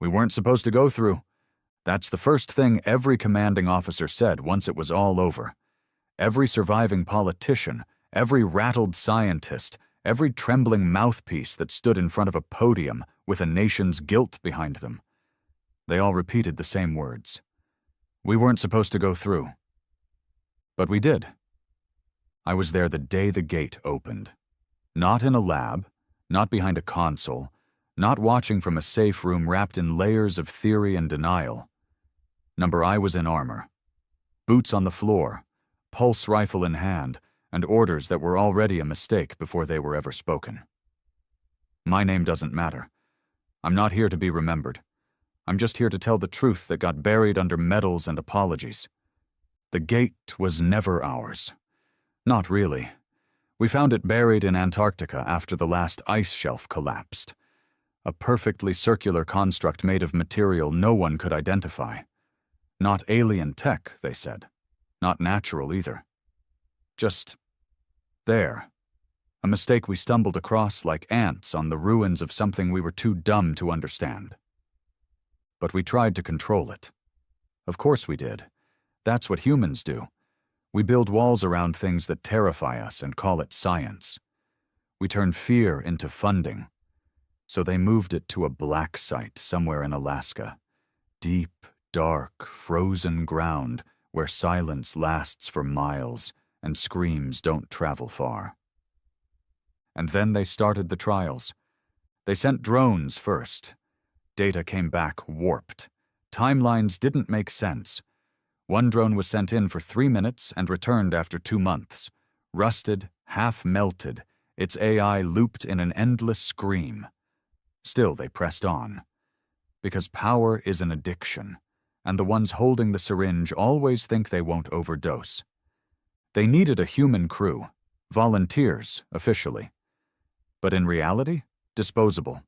We weren't supposed to go through. That's the first thing every commanding officer said once it was all over. Every surviving politician, every rattled scientist, every trembling mouthpiece that stood in front of a podium with a nation's guilt behind them. They all repeated the same words. We weren't supposed to go through. But we did. I was there the day the gate opened. Not in a lab, not behind a console, not watching from a safe room wrapped in layers of theory and denial. I was in armor. Boots on the floor, pulse rifle in hand, and orders that were already a mistake before they were ever spoken. My name doesn't matter. I'm not here to be remembered. I'm just here to tell the truth that got buried under medals and apologies. The gate was never ours. Not really. We found it buried in Antarctica after the last ice shelf collapsed. A perfectly circular construct made of material no one could identify. Not alien tech, they said. Not natural either. Just there. A mistake we stumbled across like ants on the ruins of something we were too dumb to understand. But we tried to control it. Of course we did. That's what humans do. We build walls around things that terrify us and call it science. We turn fear into funding. So they moved it to a black site somewhere in Alaska. Deep, dark, frozen ground where silence lasts for miles and screams don't travel far. And then they started the trials. They sent drones first. Data came back warped. Timelines didn't make sense. One drone was sent in for 3 minutes and returned after 2 months. Rusted, half-melted, its AI looped in an endless scream. Still, they pressed on. Because power is an addiction, and the ones holding the syringe always think they won't overdose. They needed a human crew, volunteers, officially. But in reality, disposable.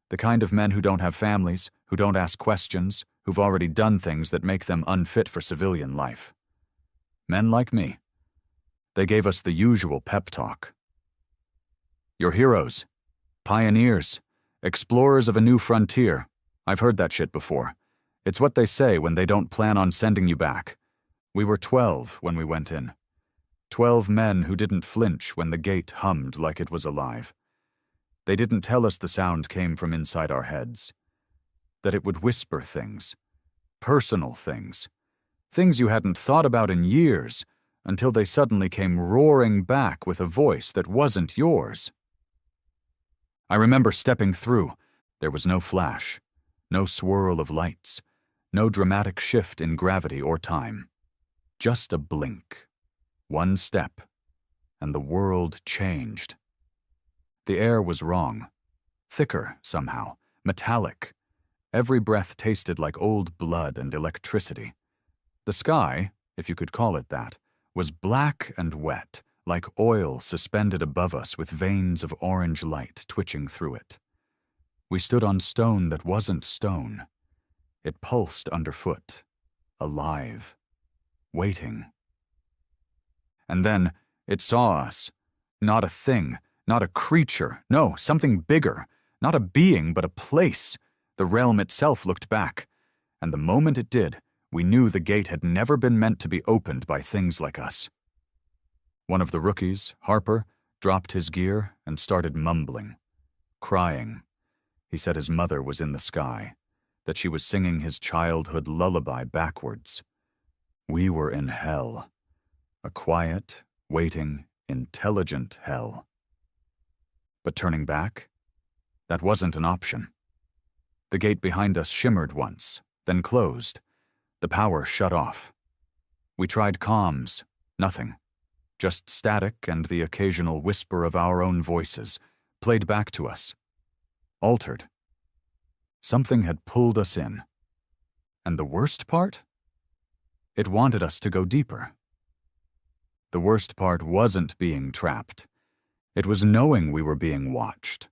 The kind of men who don't have families, who don't ask questions, who've already done things that make them unfit for civilian life. Men like me. They gave us the usual pep talk. You're heroes. Pioneers. Explorers of a new frontier. I've heard that shit before. It's what they say when they don't plan on sending you back. We were 12 when we went in. 12 men who didn't flinch when the gate hummed like it was alive. They didn't tell us the sound came from inside our heads. That it would whisper things. Personal things. Things you hadn't thought about in years, until they suddenly came roaring back with a voice that wasn't yours. I remember stepping through. There was no flash, no swirl of lights, no dramatic shift in gravity or time. Just a blink. One step, and the world changed. The air was wrong. Thicker, somehow. Metallic. Every breath tasted like old blood and electricity. The sky, if you could call it that, was black and wet, like oil suspended above us with veins of orange light twitching through it. We stood on stone that wasn't stone. It pulsed underfoot, alive, waiting. And then it saw us. Not a thing, not a creature, no, something bigger. Not a being, but a place. The realm itself looked back. And the moment it did, we knew the gate had never been meant to be opened by things like us. One of the rookies, Harper, dropped his gear and started mumbling, crying. He said his mother was in the sky, that she was singing his childhood lullaby backwards. We were in hell. A quiet, waiting, intelligent hell. But turning back? That wasn't an option. The gate behind us shimmered once, then closed. The power shut off. We tried comms. Nothing. Just static and the occasional whisper of our own voices, played back to us. Altered. Something had pulled us in. And the worst part? It wanted us to go deeper. The worst part wasn't being trapped. It was knowing we were being watched.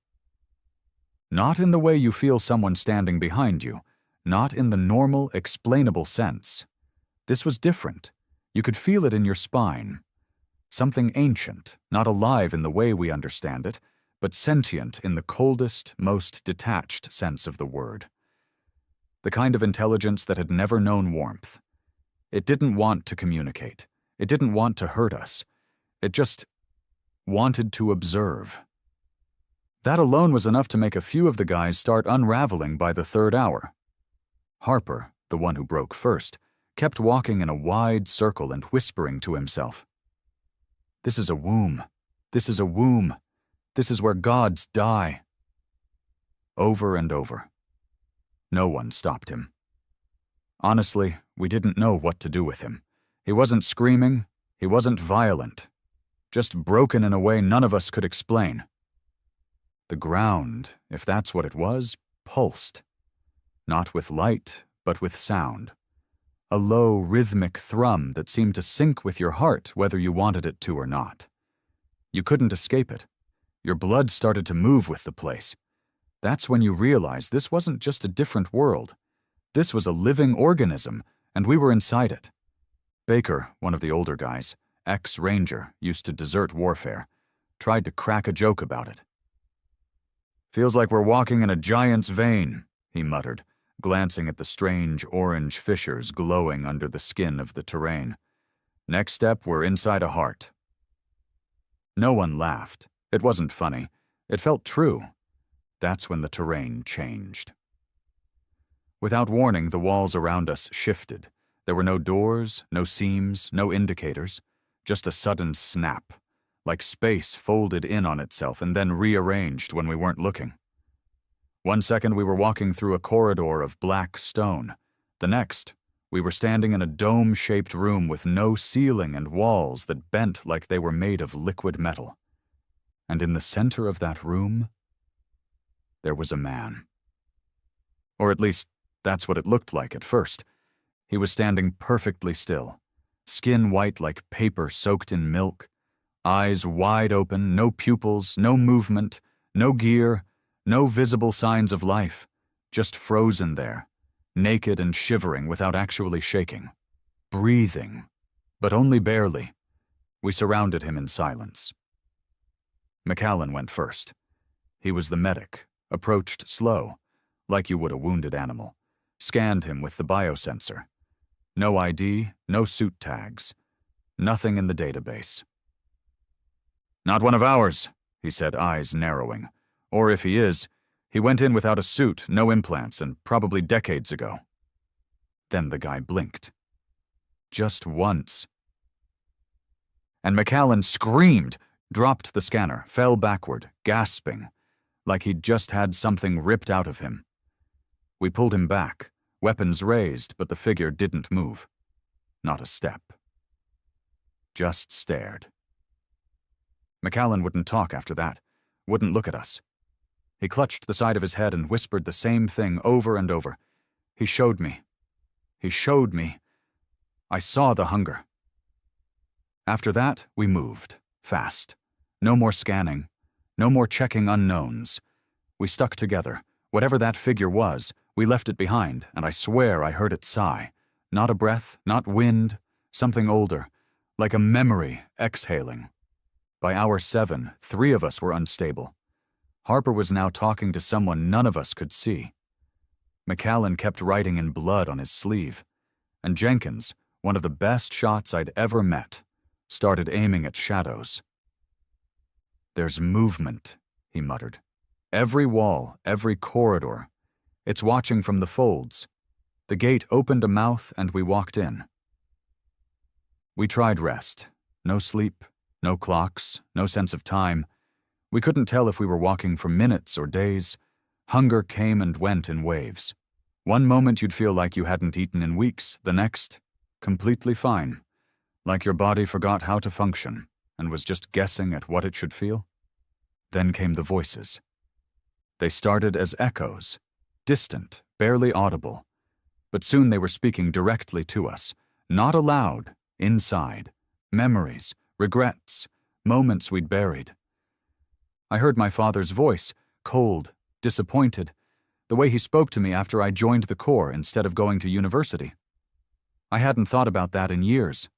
Not in the way you feel someone standing behind you, not in the normal, explainable sense. This was different. You could feel it in your spine. Something ancient, not alive in the way we understand it, but sentient in the coldest, most detached sense of the word. The kind of intelligence that had never known warmth. It didn't want to communicate. It didn't want to hurt us. It just wanted to observe. That alone was enough to make a few of the guys start unraveling by the third hour. Harper, the one who broke first, kept walking in a wide circle and whispering to himself. "This is a womb. This is a womb. This is where gods die." Over and over. No one stopped him. Honestly, we didn't know what to do with him. He wasn't screaming. He wasn't violent. Just broken in a way none of us could explain. The ground, if that's what it was, pulsed. Not with light, but with sound. A low, rhythmic thrum that seemed to sync with your heart whether you wanted it to or not. You couldn't escape it. Your blood started to move with the place. That's when you realized this wasn't just a different world. This was a living organism, and we were inside it. Baker, one of the older guys, ex-ranger, used to desert warfare, tried to crack a joke about it. "Feels like we're walking in a giant's vein," he muttered, glancing at the strange orange fissures glowing under the skin of the terrain. "Next step, we're inside a heart." No one laughed. It wasn't funny. It felt true. That's when the terrain changed. Without warning, the walls around us shifted. There were no doors, no seams, no indicators, just a sudden snap, like space folded in on itself and then rearranged when we weren't looking. One second we were walking through a corridor of black stone. The next, we were standing in a dome-shaped room with no ceiling and walls that bent like they were made of liquid metal. And in the center of that room, there was a man. Or at least, that's what it looked like at first. He was standing perfectly still, skin white like paper soaked in milk, eyes wide open, no pupils, no movement, no gear, no visible signs of life, just frozen there, naked and shivering without actually shaking. Breathing, but only barely. We surrounded him in silence. McAllen went first. He was the medic, approached slow, like you would a wounded animal, scanned him with the biosensor. No ID, no suit tags, nothing in the database. "Not one of ours," he said, eyes narrowing. "Or if he is, he went in without a suit, no implants, and probably decades ago." Then the guy blinked. Just once. And McAllen screamed, dropped the scanner, fell backward, gasping, like he'd just had something ripped out of him. We pulled him back, weapons raised, but the figure didn't move. Not a step. Just stared. McAllen wouldn't talk after that, wouldn't look at us. He clutched the side of his head and whispered the same thing over and over. He showed me. He showed me. I saw the hunger. After that, we moved, fast. No more scanning. No more checking unknowns. We stuck together. Whatever that figure was, we left it behind, and I swear I heard it sigh. Not a breath, not wind, something older, like a memory exhaling. By hour 7, 3 of us were unstable. Harper was now talking to someone none of us could see. McAllen kept writing in blood on his sleeve, and Jenkins, one of the best shots I'd ever met, started aiming at shadows. "There's movement," he muttered. "Every wall, every corridor. It's watching from the folds." The gate opened a mouth and we walked in. We tried rest. No sleep, no clocks, no sense of time. We couldn't tell if we were walking for minutes or days. Hunger came and went in waves. One moment you'd feel like you hadn't eaten in weeks, the next, completely fine, like your body forgot how to function and was just guessing at what it should feel. Then came the voices. They started as echoes, distant, barely audible, but soon they were speaking directly to us, not aloud, inside, memories, regrets, moments we'd buried. I heard my father's voice, cold, disappointed, the way he spoke to me after I joined the Corps instead of going to university. I hadn't thought about that in years.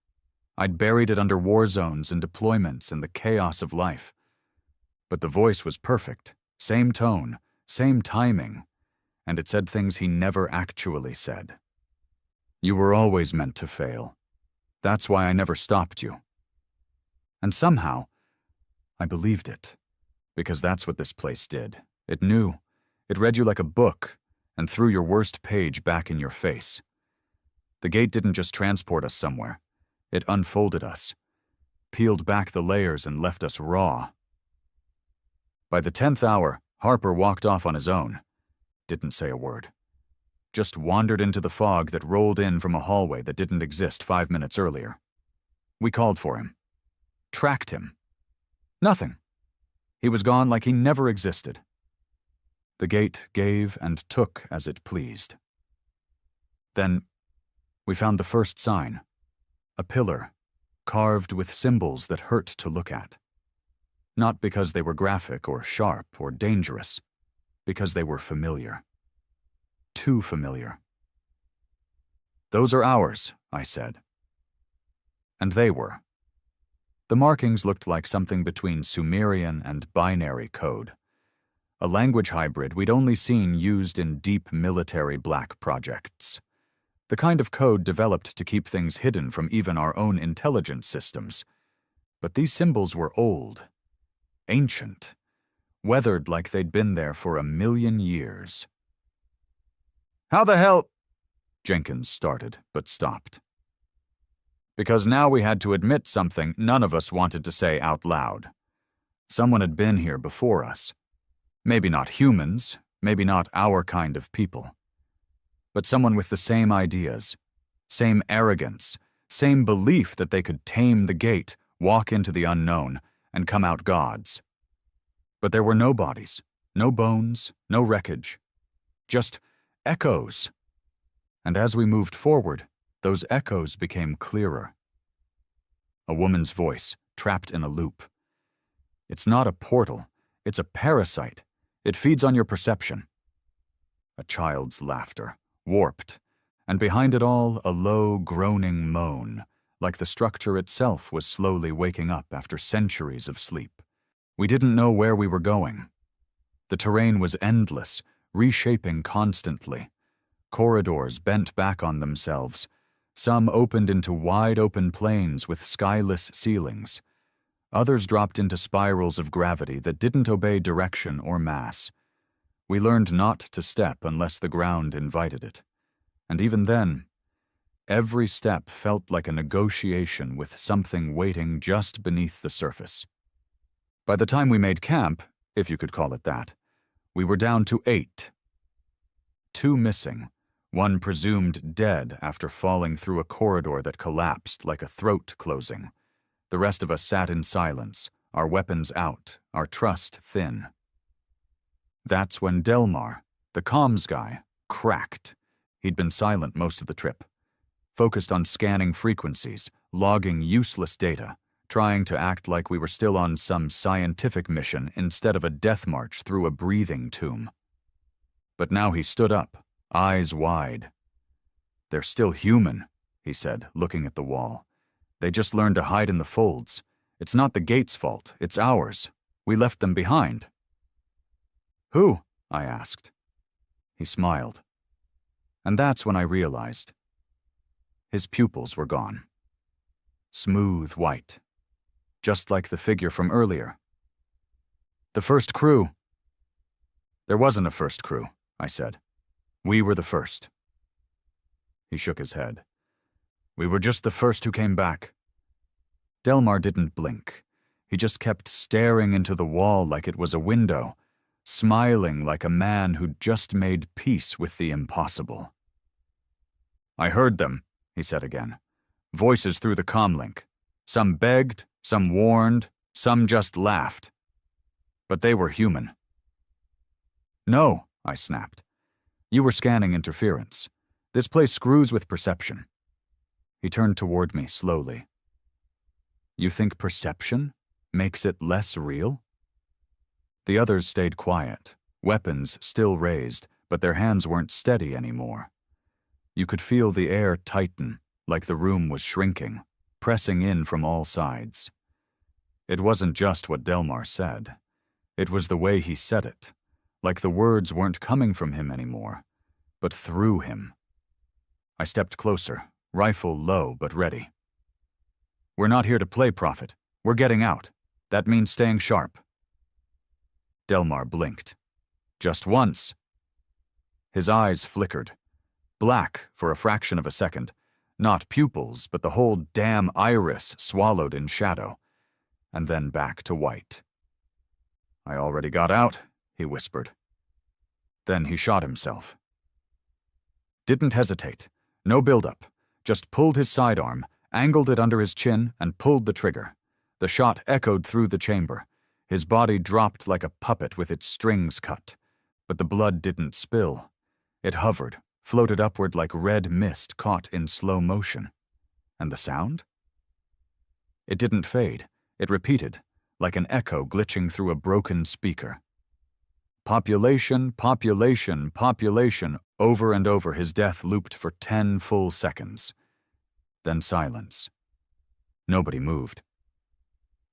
I'd buried it under war zones and deployments and the chaos of life. But the voice was perfect, same tone, same timing, and it said things he never actually said. You were always meant to fail. That's why I never stopped you. And somehow, I believed it, because that's what this place did. It knew. It read you like a book and threw your worst page back in your face. The gate didn't just transport us somewhere. It unfolded us, peeled back the layers and left us raw. By the 10th hour, Harper walked off on his own. Didn't say a word. Just wandered into the fog that rolled in from a hallway that didn't exist 5 minutes earlier. We called for him. Tracked him. Nothing. He was gone like he never existed. The gate gave and took as it pleased. Then, we found the first sign. A pillar, carved with symbols that hurt to look at. Not because they were graphic or sharp or dangerous, because they were familiar. Too familiar. Those are ours, I said. And they were. The markings looked like something between Sumerian and binary code. A language hybrid we'd only seen used in deep military black projects. The kind of code developed to keep things hidden from even our own intelligence systems. But these symbols were old, ancient, weathered like they'd been there for 1,000,000 years. How the hell? Jenkins started, but stopped. Because now we had to admit something none of us wanted to say out loud. Someone had been here before us. Maybe not humans, maybe not our kind of people. But someone with the same ideas, same arrogance, same belief that they could tame the gate, walk into the unknown, and come out gods. But there were no bodies, no bones, no wreckage. Just echoes. And as we moved forward, those echoes became clearer. A woman's voice, trapped in a loop. It's not a portal, it's a parasite. It feeds on your perception. A child's laughter, warped, and behind it all a low, groaning moan, like the structure itself was slowly waking up after centuries of sleep. We didn't know where we were going. The terrain was endless, reshaping constantly. Corridors bent back on themselves. Some opened into wide-open plains with skyless ceilings. Others dropped into spirals of gravity that didn't obey direction or mass. We learned not to step unless the ground invited it. And even then, every step felt like a negotiation with something waiting just beneath the surface. By the time we made camp, if you could call it that, we were down to 8. 2 missing, one presumed dead after falling through a corridor that collapsed like a throat closing. The rest of us sat in silence, our weapons out, our trust thin. That's when Delmar, the comms guy, cracked. He'd been silent most of the trip, focused on scanning frequencies, logging useless data, trying to act like we were still on some scientific mission instead of a death march through a breathing tomb. But now he stood up, eyes wide. They're still human, he said, looking at the wall. They just learned to hide in the folds. It's not the gate's fault, it's ours. We left them behind. Who? I asked. He smiled. And that's when I realized. His pupils were gone. Smooth white. Just like the figure from earlier. The first crew. There wasn't a first crew, I said. We were the first. He shook his head. We were just the first who came back. Delmar didn't blink. He just kept staring into the wall like it was a window, smiling like a man who'd just made peace with the impossible. I heard them, he said again. Voices through the comlink. Some begged, some warned, some just laughed. But they were human. No, I snapped. You were scanning interference. This place screws with perception. He turned toward me slowly. You think perception makes it less real? The others stayed quiet, weapons still raised, but their hands weren't steady anymore. You could feel the air tighten, like the room was shrinking, pressing in from all sides. It wasn't just what Delmar said. It was the way he said it, like the words weren't coming from him anymore, but through him. I stepped closer, rifle low but ready. "We're not here to play, Prophet. We're getting out. That means staying sharp." Delmar blinked. "Just once." His eyes flickered. Black for a fraction of a second. Not pupils, but the whole damn iris swallowed in shadow. And then back to white. "I already got out," he whispered. Then he shot himself. Didn't hesitate. No build-up. Just pulled his sidearm, angled it under his chin, and pulled the trigger. The shot echoed through the chamber. His body dropped like a puppet with its strings cut. But the blood didn't spill. It hovered, floated upward like red mist caught in slow motion. And the sound? It didn't fade. It repeated, like an echo glitching through a broken speaker. Population, population, population, over and over his death looped for 10 full seconds. Then silence. Nobody moved.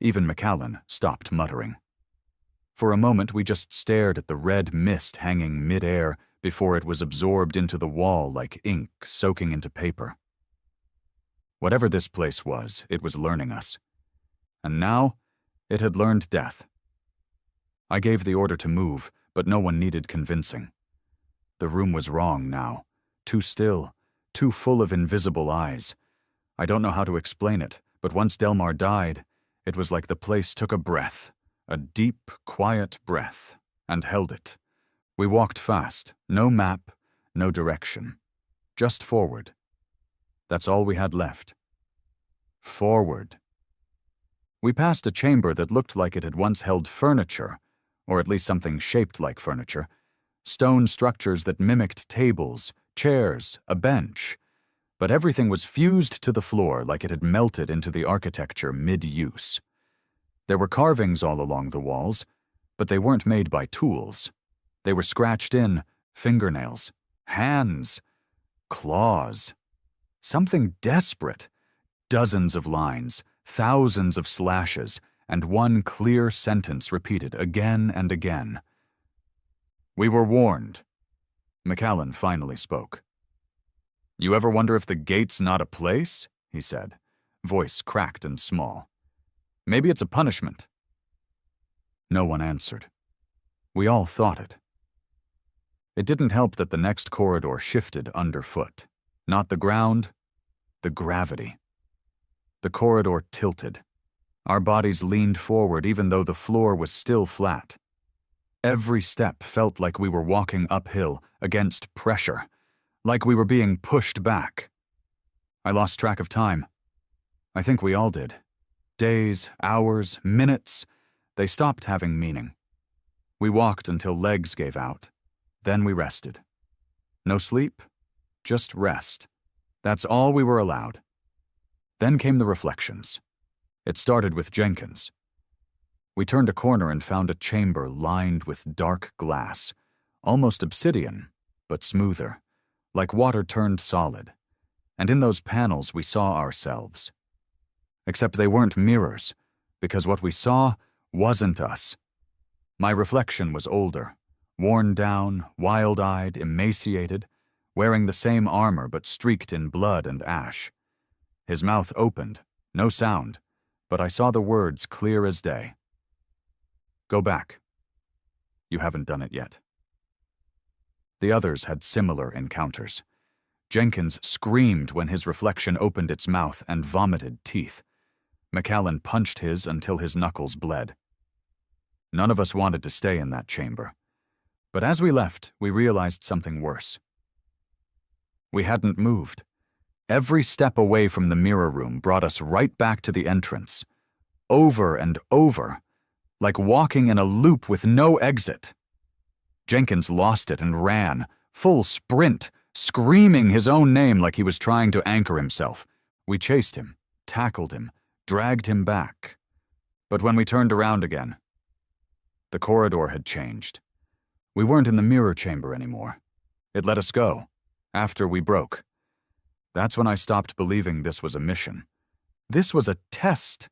Even McAllen stopped muttering. For a moment we just stared at the red mist hanging mid-air before it was absorbed into the wall like ink soaking into paper. Whatever this place was, it was learning us. And now, it had learned death. I gave the order to move, but no one needed convincing. The room was wrong now. Too still, too full of invisible eyes. I don't know how to explain it, but once Delmar died, it was like the place took a breath, a deep, quiet breath, and held it. We walked fast, no map, no direction. Just forward. That's all we had left. Forward. We passed a chamber that looked like it had once held furniture, or at least something shaped like furniture, stone structures that mimicked tables, chairs, a bench, but everything was fused to the floor like it had melted into the architecture mid-use. There were carvings all along the walls, but they weren't made by tools. They were scratched in, fingernails, hands, claws. Something desperate. Dozens of lines, thousands of slashes, and one clear sentence repeated again and again. "We were warned." McAllen finally spoke. "You ever wonder if the gate's not a place?" he said, voice cracked and small. "Maybe it's a punishment." No one answered. We all thought it. It didn't help that the next corridor shifted underfoot. Not the ground, the gravity. The corridor tilted. Our bodies leaned forward even though the floor was still flat. Every step felt like we were walking uphill, against pressure, like we were being pushed back. I lost track of time. I think we all did. Days, hours, minutes, they stopped having meaning. We walked until legs gave out. Then we rested. No sleep, just rest. That's all we were allowed. Then came the reflections. It started with Jenkins. We turned a corner and found a chamber lined with dark glass, almost obsidian, but smoother, like water turned solid. And in those panels we saw ourselves. Except they weren't mirrors, because what we saw wasn't us. My reflection was older, worn down, wild-eyed, emaciated, wearing the same armor but streaked in blood and ash. His mouth opened, no sound, but I saw the words clear as day. "Go back. You haven't done it yet." The others had similar encounters. Jenkins screamed when his reflection opened its mouth and vomited teeth. McAllen punched his until his knuckles bled. None of us wanted to stay in that chamber. But as we left, we realized something worse. We hadn't moved. Every step away from the mirror room brought us right back to the entrance. Over and over, like walking in a loop with no exit. Jenkins lost it and ran, full sprint, screaming his own name like he was trying to anchor himself. We chased him, tackled him, dragged him back. But when we turned around again, the corridor had changed. We weren't in the mirror chamber anymore. It let us go, after we broke. That's when I stopped believing this was a mission. This was a test,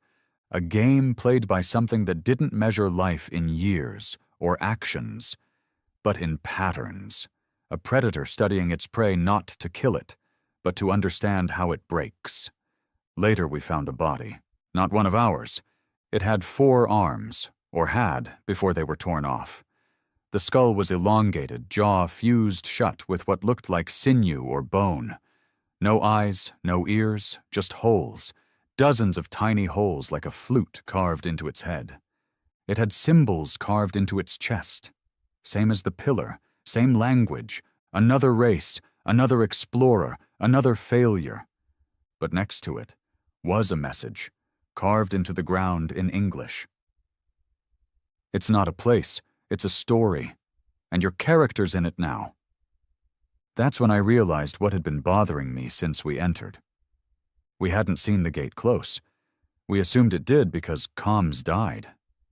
a game played by something that didn't measure life in years or actions, but in patterns. A predator studying its prey not to kill it, but to understand how it breaks. Later we found a body, not one of ours. It had 4 arms, or had before they were torn off. The skull was elongated, jaw fused shut with what looked like sinew or bone. No eyes, no ears, just holes. Dozens of tiny holes like a flute carved into its head. It had symbols carved into its chest. Same as the pillar, same language, another race, another explorer, another failure. But next to it was a message, carved into the ground in English. It's not a place, it's a story, and your character's in it now. That's when I realized what had been bothering me since we entered. We hadn't seen the gate close. We assumed it did because comms died,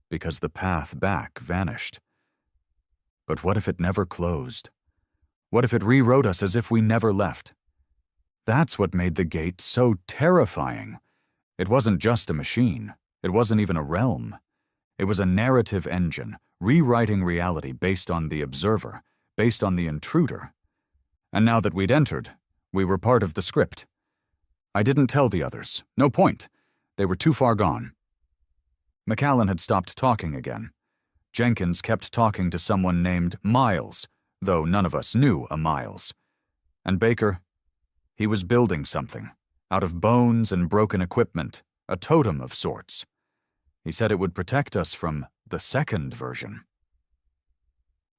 because the path back vanished. But what if it never closed? What if it rewrote us as if we never left? That's what made the gate so terrifying. It wasn't just a machine. It wasn't even a realm. It was a narrative engine, rewriting reality based on the observer, based on the intruder. And now that we'd entered, we were part of the script. I didn't tell the others. No point. They were too far gone. McAllen had stopped talking again. Jenkins kept talking to someone named Miles, though none of us knew a Miles. And Baker, he was building something, out of bones and broken equipment, a totem of sorts. He said it would protect us from the second version.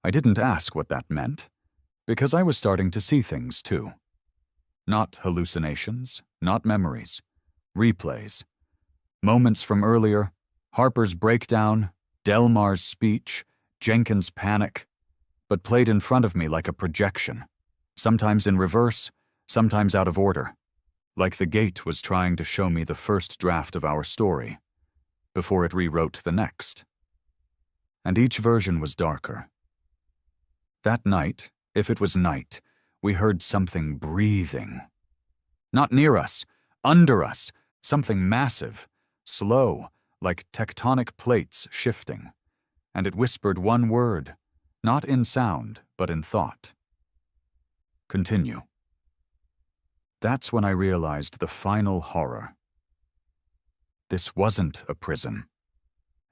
I didn't ask what that meant, because I was starting to see things too. Not hallucinations, not memories, replays. Moments from earlier, Harper's breakdown, Delmar's speech, Jenkins' panic, but played in front of me like a projection, sometimes in reverse, sometimes out of order, like the gate was trying to show me the first draft of our story, before it rewrote the next. And each version was darker. That night, if it was night, we heard something breathing. Not near us, under us, something massive, slow, like tectonic plates shifting. And it whispered one word, not in sound, but in thought. Continue. That's when I realized the final horror. This wasn't a prison.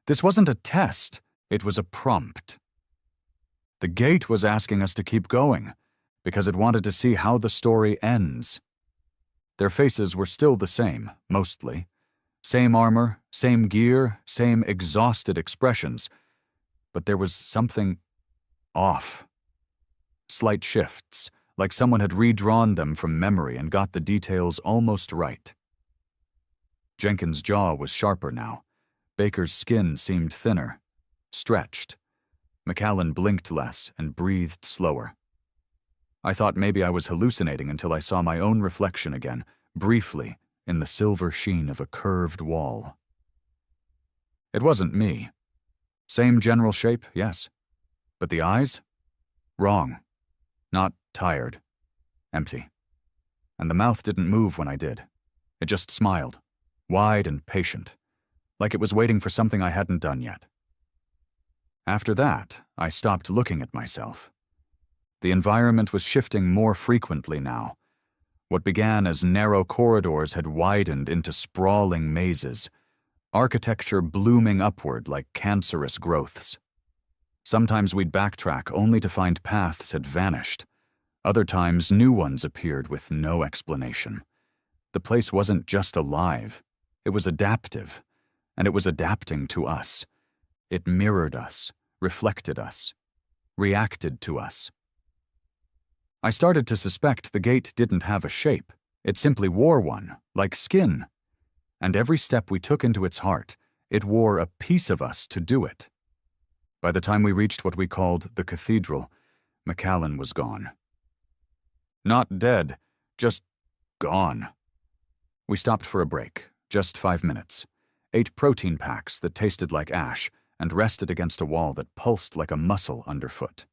This wasn't a test, it was a prompt. The gate was asking us to keep going, because it wanted to see how the story ends. Their faces were still the same, mostly. Same armor, same gear, same exhausted expressions. But there was something off. Slight shifts, like someone had redrawn them from memory and got the details almost right. Jenkins' jaw was sharper now. Baker's skin seemed thinner, stretched. McAllen blinked less and breathed slower. I thought maybe I was hallucinating until I saw my own reflection again, briefly, in the silver sheen of a curved wall. It wasn't me. Same general shape, yes. But the eyes? Wrong. Not tired. Empty. And the mouth didn't move when I did. It just smiled, wide and patient, like it was waiting for something I hadn't done yet. After that, I stopped looking at myself. The environment was shifting more frequently now. What began as narrow corridors had widened into sprawling mazes, architecture blooming upward like cancerous growths. Sometimes we'd backtrack only to find paths had vanished. Other times, new ones appeared with no explanation. The place wasn't just alive. It was adaptive, and it was adapting to us. It mirrored us, reflected us, reacted to us. I started to suspect the gate didn't have a shape. It simply wore one, like skin. And every step we took into its heart, it wore a piece of us to do it. By the time we reached what we called the cathedral, McAllen was gone. Not dead, just gone. We stopped for a break, just 5 minutes, ate protein packs that tasted like ash, and rested against a wall that pulsed like a muscle underfoot.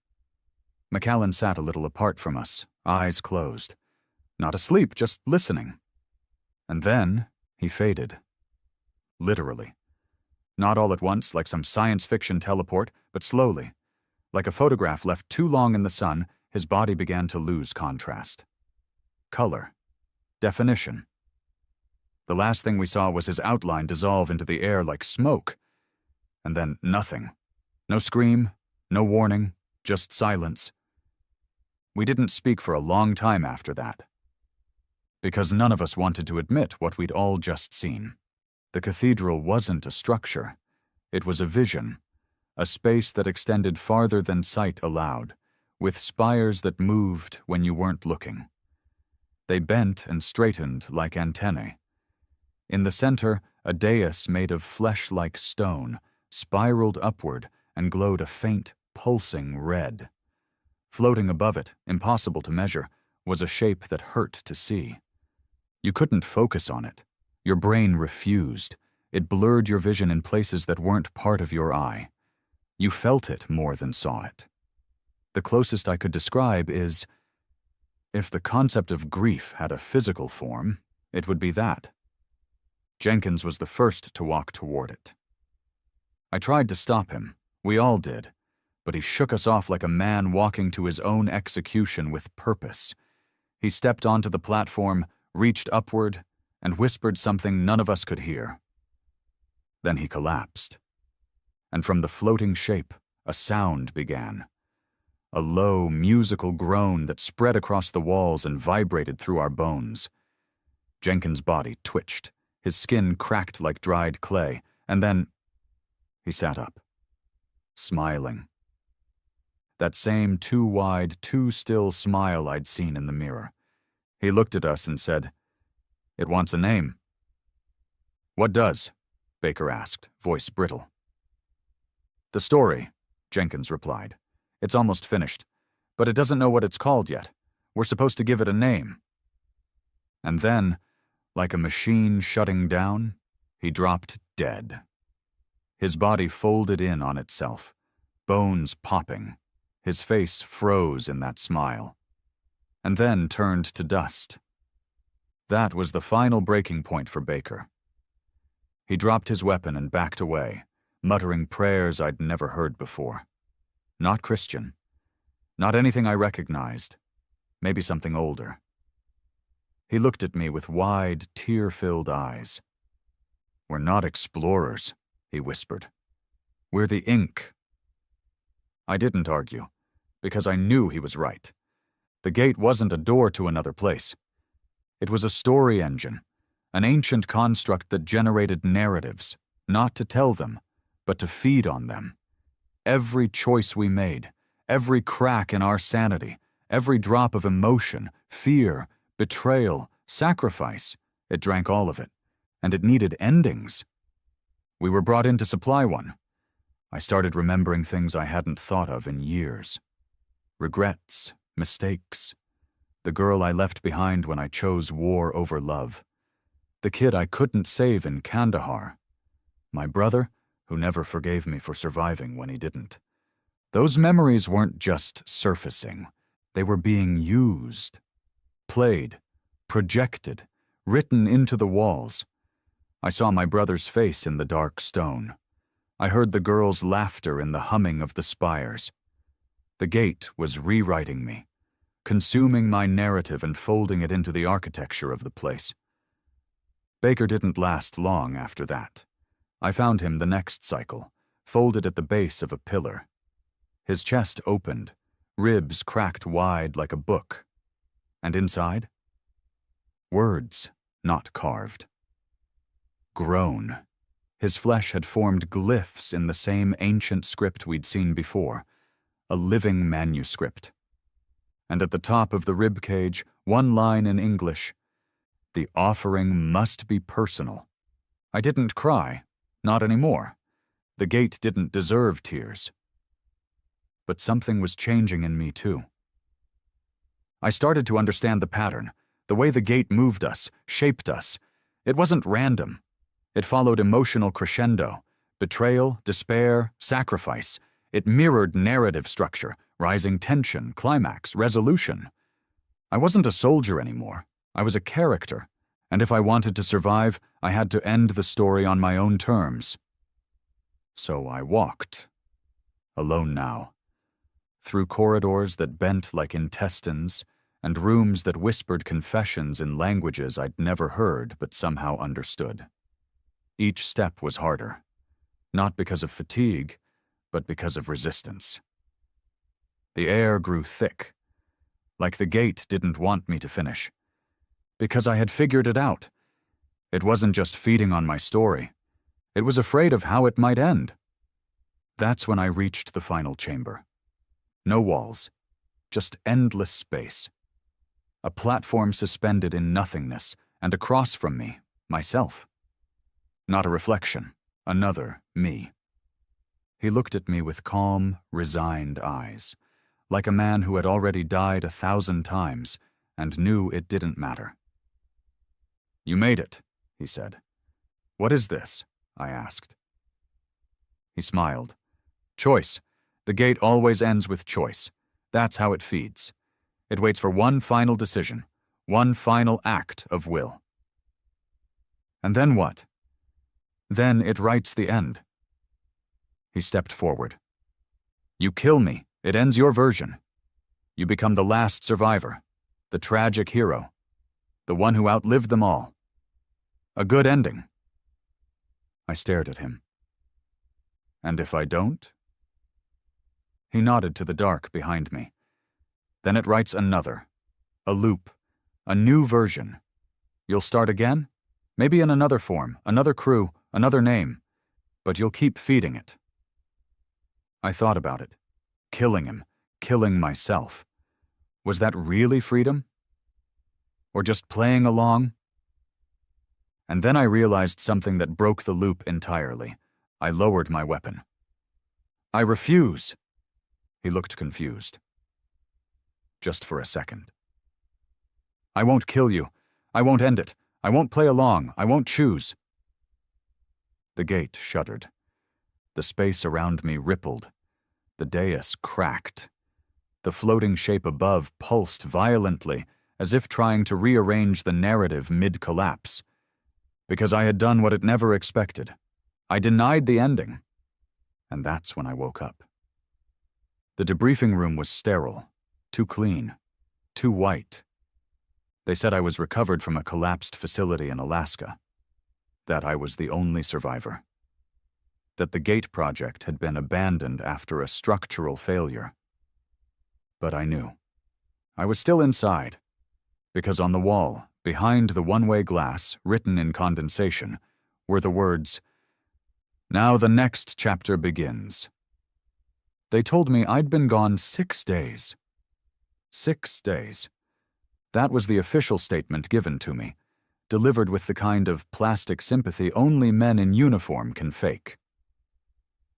McAllen sat a little apart from us, eyes closed. Not asleep, just listening. And then he faded. Literally. Not all at once, like some science fiction teleport, but slowly. Like a photograph left too long in the sun, his body began to lose contrast. Color. Definition. The last thing we saw was his outline dissolve into the air like smoke. And then nothing. No scream, no warning, just silence. We didn't speak for a long time after that, because none of us wanted to admit what we'd all just seen. The cathedral wasn't a structure. It was a vision, a space that extended farther than sight allowed, with spires that moved when you weren't looking. They bent and straightened like antennae. In the center, a dais made of flesh-like stone spiraled upward and glowed a faint, pulsing red. Floating above it, impossible to measure, was a shape that hurt to see. You couldn't focus on it. Your brain refused. It blurred your vision in places that weren't part of your eye. You felt it more than saw it. The closest I could describe is, if the concept of grief had a physical form, it would be that. Jenkins was the first to walk toward it. I tried to stop him. We all did. But he shook us off like a man walking to his own execution with purpose. He stepped onto the platform, reached upward, and whispered something none of us could hear. Then he collapsed. And from the floating shape, a sound began. A low, musical groan that spread across the walls and vibrated through our bones. Jenkins' body twitched. His skin cracked like dried clay, and then he sat up, smiling. That same too wide, too still smile I'd seen in the mirror. He looked at us and said, "It wants a name." "What does?" Baker asked, voice brittle. "The story," Jenkins replied. "It's almost finished, but it doesn't know what it's called yet. We're supposed to give it a name." And then, like a machine shutting down, he dropped dead. His body folded in on itself, bones popping. His face froze in that smile, and then turned to dust. That was the final breaking point for Baker. He dropped his weapon and backed away, muttering prayers I'd never heard before. Not Christian. Not anything I recognized. Maybe something older. He looked at me with wide, tear-filled eyes. "We're not explorers," he whispered. "We're the ink." I didn't argue, because I knew he was right. The gate wasn't a door to another place. It was a story engine, an ancient construct that generated narratives, not to tell them, but to feed on them. Every choice we made, every crack in our sanity, every drop of emotion, fear, betrayal, sacrifice, it drank all of it, and it needed endings. We were brought in to supply one. I started remembering things I hadn't thought of in years. Regrets, mistakes. The girl I left behind when I chose war over love. The kid I couldn't save in Kandahar. My brother, who never forgave me for surviving when he didn't. Those memories weren't just surfacing. They were being used. Played, projected, written into the walls. I saw my brother's face in the dark stone. I heard the girl's laughter in the humming of the spires. The gate was rewriting me, consuming my narrative and folding it into the architecture of the place. Baker didn't last long after that. I found him the next cycle, folded at the base of a pillar. His chest opened, ribs cracked wide like a book. And inside? Words, not carved. Groan. His flesh had formed glyphs in the same ancient script we'd seen before, a living manuscript. And at the top of the rib cage, one line in English, "The offering must be personal." I didn't cry, not anymore. The gate didn't deserve tears. But something was changing in me too. I started to understand the pattern, the way the gate moved us, shaped us. It wasn't random. It followed emotional crescendo, betrayal, despair, sacrifice. It mirrored narrative structure, rising tension, climax, resolution. I wasn't a soldier anymore. I was a character, and if I wanted to survive, I had to end the story on my own terms. So I walked. Alone now. through corridors that bent like intestines, and rooms that whispered confessions in languages I'd never heard but somehow understood. Each step was harder, not because of fatigue, but because of resistance. The air grew thick, like the gate didn't want me to finish. Because I had figured it out. It wasn't just feeding on my story. It was afraid of how it might end. That's when I reached the final chamber. No walls, just endless space. A platform suspended in nothingness, and across from me, myself. Not a reflection, another me. He looked at me with calm, resigned eyes, like a man who had already died 1,000 times and knew it didn't matter. "You made it," he said. "What is this?" I asked. He smiled. "Choice. The gate always ends with choice. That's how it feeds. It waits for one final decision, one final act of will." "And then what?" "Then it writes the end." He stepped forward. "You kill me. It ends your version. You become the last survivor, the tragic hero, the one who outlived them all. A good ending." I stared at him. "And if I don't?" He nodded to the dark behind me. "Then it writes another, a loop, a new version. You'll start again? Maybe in another form, another crew, another name, but you'll keep feeding it." I thought about it. Killing him, killing myself. Was that really freedom? Or just playing along? And then I realized something that broke the loop entirely. I lowered my weapon. "I refuse." He looked confused. Just for a second. "I won't kill you. I won't end it. I won't play along. I won't choose." The gate shuddered. The space around me rippled. The dais cracked. The floating shape above pulsed violently, as if trying to rearrange the narrative mid-collapse. Because I had done what it never expected. I denied the ending. And that's when I woke up. The debriefing room was sterile, too clean, too white. They said I was recovered from a collapsed facility in Alaska. That I was the only survivor. That the Gate project had been abandoned after a structural failure. But I knew. I was still inside, because on the wall, behind the one-way glass, written in condensation, were the words, "Now the next chapter begins." They told me I'd been gone 6 days. 6 days. That was the official statement given to me, delivered with the kind of plastic sympathy only men in uniform can fake.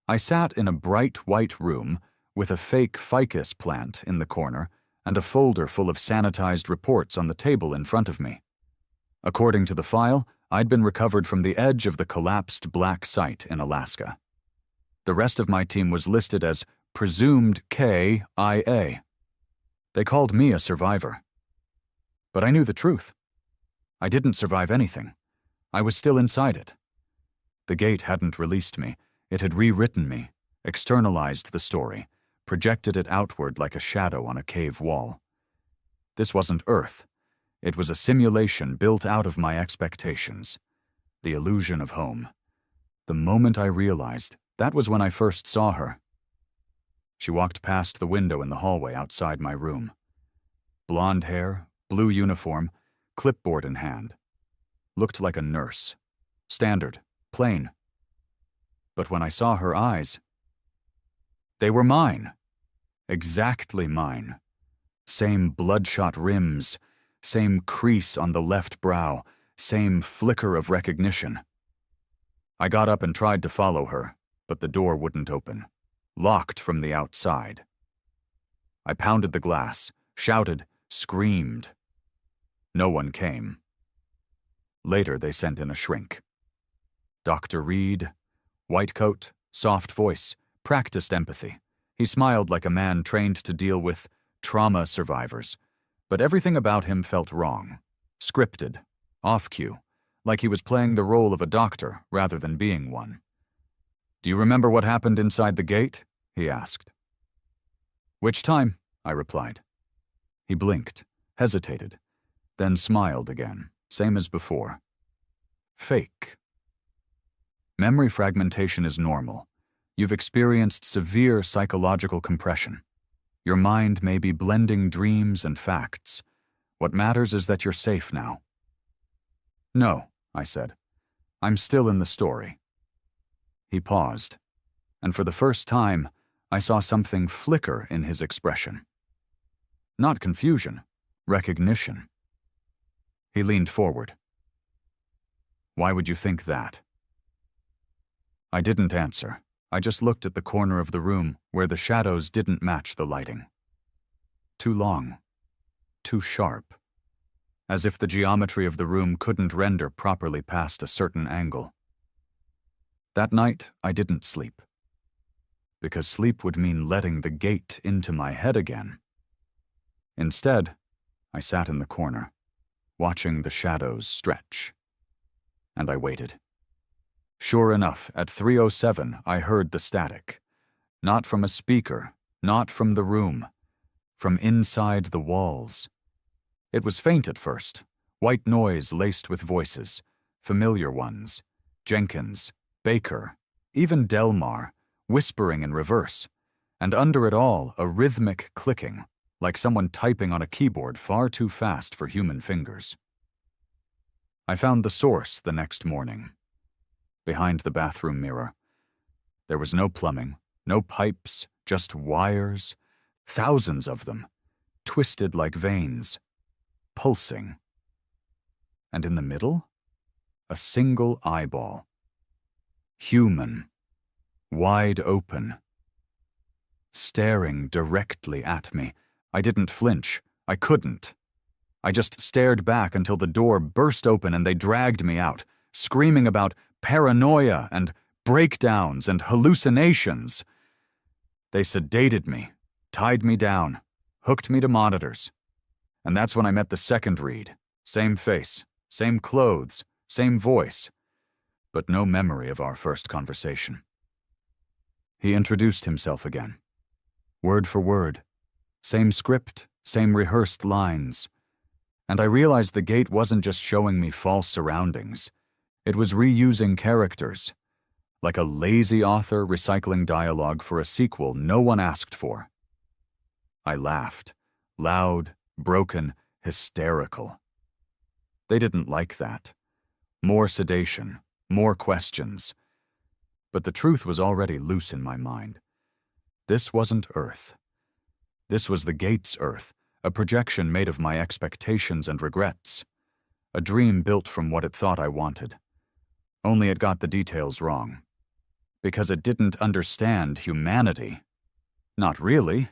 I sat in a bright white room with a fake ficus plant in the corner and a folder full of sanitized reports on the table in front of me. According to the file, I'd been recovered from the edge of the collapsed black site in Alaska. The rest of my team was listed as presumed KIA. They called me a survivor. But I knew the truth. I didn't survive anything. I was still inside it. The Gate hadn't released me. It had rewritten me, externalized the story, projected it outward like a shadow on a cave wall. This wasn't Earth. It was a simulation built out of my expectations. The illusion of home. The moment I realized, that was when I first saw her. She walked past the window in the hallway outside my room. Blonde hair, blue uniform, clipboard in hand. Looked like a nurse. Standard, plain. But when I saw her eyes, they were mine. Exactly mine. Same bloodshot rims, same crease on the left brow, same flicker of recognition. I got up and tried to follow her, but the door wouldn't open. Locked from the outside. I pounded the glass, shouted, screamed. No one came. Later they sent in a shrink. Dr. Reed, white coat, soft voice, practiced empathy. He smiled like a man trained to deal with trauma survivors, but everything about him felt wrong, scripted, off-cue, like he was playing the role of a doctor rather than being one. "Do you remember what happened inside the Gate?" he asked. Which time? I replied. He blinked, hesitated, then smiled again, same as before. Fake. Memory fragmentation is normal. You've experienced severe psychological compression. Your mind may be blending dreams and facts. What matters is that you're safe now. No, I said. I'm still in the story. He paused, and for the first time, I saw something flicker in his expression. Not confusion, recognition. He leaned forward. Why would you think that? I didn't answer. I just looked at the corner of the room where the shadows didn't match the lighting. Too long. Too sharp. As if the geometry of the room couldn't render properly past a certain angle. That night, I didn't sleep. Because sleep would mean letting the gate into my head again. Instead, I sat in the corner, watching the shadows stretch. And I waited. Sure enough, at 3:07, I heard the static. Not from a speaker, not from the room, from inside the walls. It was faint at first, white noise laced with voices, familiar ones, Jenkins, Baker, even Delmar, whispering in reverse, and under it all a rhythmic clicking, like someone typing on a keyboard far too fast for human fingers. I found the source the next morning. Behind the bathroom mirror. There was no plumbing, no pipes, just wires, thousands of them, twisted like veins, pulsing. And in the middle, a single eyeball. Human, wide open, staring directly at me. I didn't flinch. I couldn't. I just stared back until the door burst open and they dragged me out, screaming about paranoia and breakdowns and hallucinations. They sedated me, tied me down, hooked me to monitors. And that's when I met the second read. Same face, same clothes, same voice, but no memory of our first conversation. He introduced himself again. Word for word. Same script, same rehearsed lines. And I realized the gate wasn't just showing me false surroundings. It was reusing characters, like a lazy author recycling dialogue for a sequel no one asked for. I laughed, loud, broken, hysterical. They didn't like that. More sedation, more questions. But the truth was already loose in my mind. This wasn't Earth. This was the gate's Earth, a projection made of my expectations and regrets. A dream built from what it thought I wanted. Only it got the details wrong. Because it didn't understand humanity. Not really.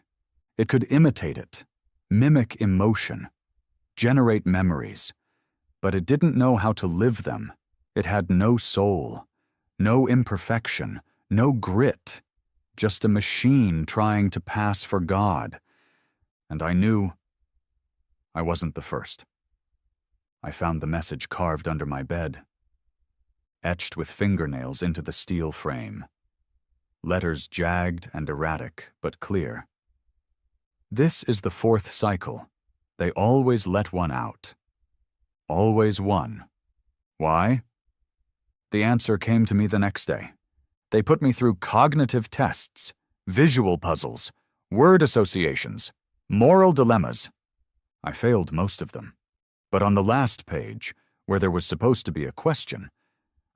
It could imitate it, mimic emotion, generate memories. But it didn't know how to live them. It had no soul, no imperfection, no grit. Just a machine trying to pass for God. And I knew I wasn't the first. I found the message carved under my bed, etched with fingernails into the steel frame. Letters jagged and erratic, but clear. This is the fourth cycle. They always let one out. Always one. Why? The answer came to me the next day. They put me through cognitive tests, visual puzzles, word associations, moral dilemmas. I failed most of them. But on the last page, where there was supposed to be a question,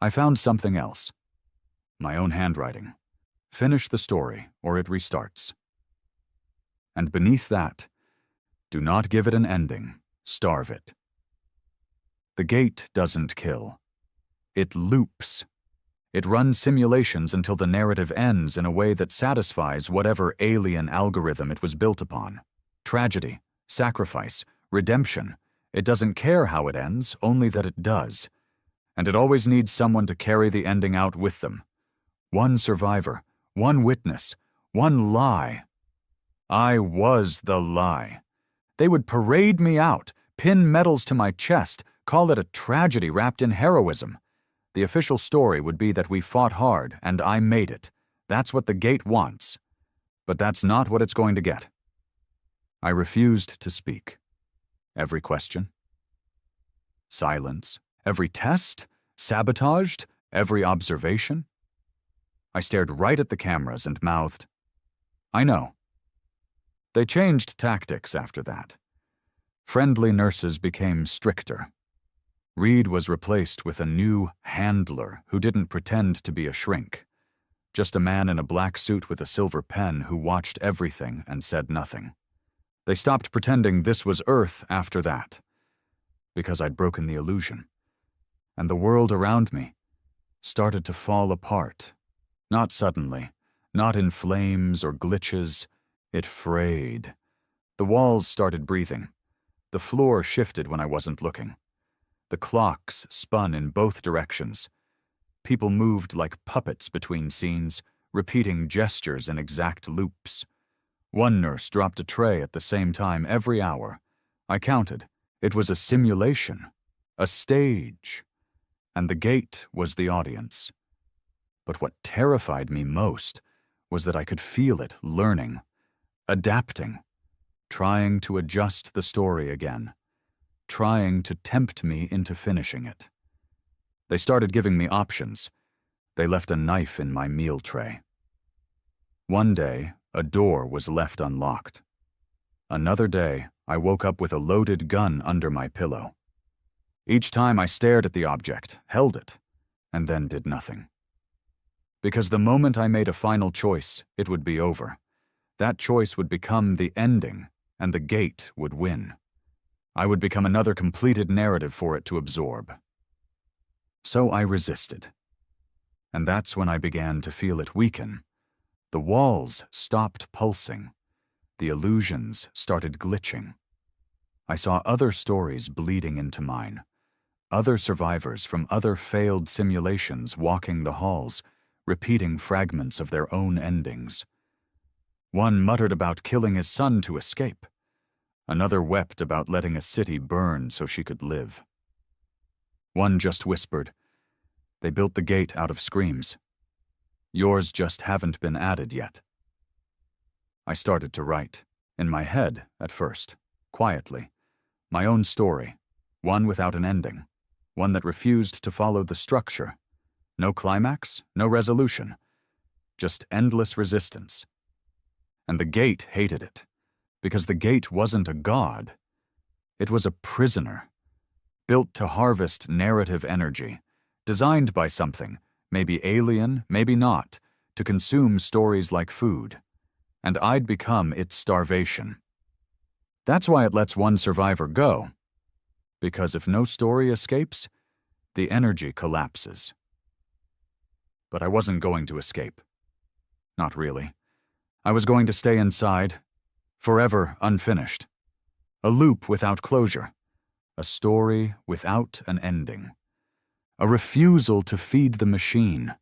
I found something else. My own handwriting. Finish the story, or it restarts. And beneath that, do not give it an ending, starve it. The gate doesn't kill. It loops. It runs simulations until the narrative ends in a way that satisfies whatever alien algorithm it was built upon. Tragedy, sacrifice, redemption. It doesn't care how it ends, only that it does. And it always needs someone to carry the ending out with them. One survivor, one witness, one lie. I was the lie. They would parade me out, pin medals to my chest, call it a tragedy wrapped in heroism. The official story would be that we fought hard and I made it. That's what the gate wants. But that's not what it's going to get. I refused to speak. Every question? Silence. Every test? Sabotaged? Every observation? I stared right at the cameras and mouthed, "I know." They changed tactics after that. Friendly nurses became stricter. Reed was replaced with a new handler who didn't pretend to be a shrink. Just a man in a black suit with a silver pen who watched everything and said nothing. They stopped pretending this was Earth after that, because I'd broken the illusion. And the world around me started to fall apart. Not suddenly, not in flames or glitches. It frayed. The walls started breathing. The floor shifted when I wasn't looking. The clocks spun in both directions. People moved like puppets between scenes, repeating gestures in exact loops. One nurse dropped a tray at the same time every hour. I counted. It was a simulation, a stage. And the gate was the audience. But what terrified me most was that I could feel it learning, adapting, trying to adjust the story again, trying to tempt me into finishing it. They started giving me options. They left a knife in my meal tray. One day, a door was left unlocked. Another day, I woke up with a loaded gun under my pillow. Each time I stared at the object, held it, and then did nothing. Because the moment I made a final choice, it would be over. That choice would become the ending, and the gate would win. I would become another completed narrative for it to absorb. So I resisted. And that's when I began to feel it weaken. The walls stopped pulsing. The illusions started glitching. I saw other stories bleeding into mine. Other survivors from other failed simulations walking the halls, repeating fragments of their own endings. One muttered about killing his son to escape. Another wept about letting a city burn so she could live. One just whispered, "They built the gate out of screams. Yours just haven't been added yet." I started to write, in my head at first, quietly, my own story, one without an ending, one that refused to follow the structure. No climax, no resolution, just endless resistance. And the gate hated it, because the gate wasn't a god. It was a prisoner, built to harvest narrative energy, designed by something, maybe alien, maybe not, to consume stories like food. And I'd become its starvation. That's why it lets one survivor go. Because if no story escapes, the energy collapses. But I wasn't going to escape. Not really. I was going to stay inside, forever unfinished. A loop without closure. A story without an ending. A refusal to feed the machine.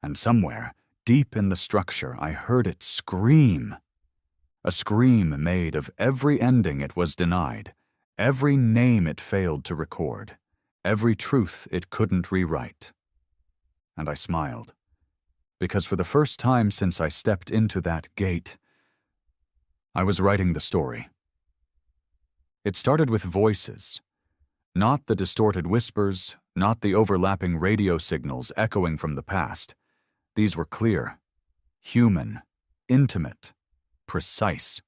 And somewhere, deep in the structure, I heard it scream. A scream made of every ending it was denied, every name it failed to record, every truth it couldn't rewrite. And I smiled, because for the first time since I stepped into that gate, I was writing the story. It started with voices, not the distorted whispers, not the overlapping radio signals echoing from the past. These were clear, human, intimate, precise.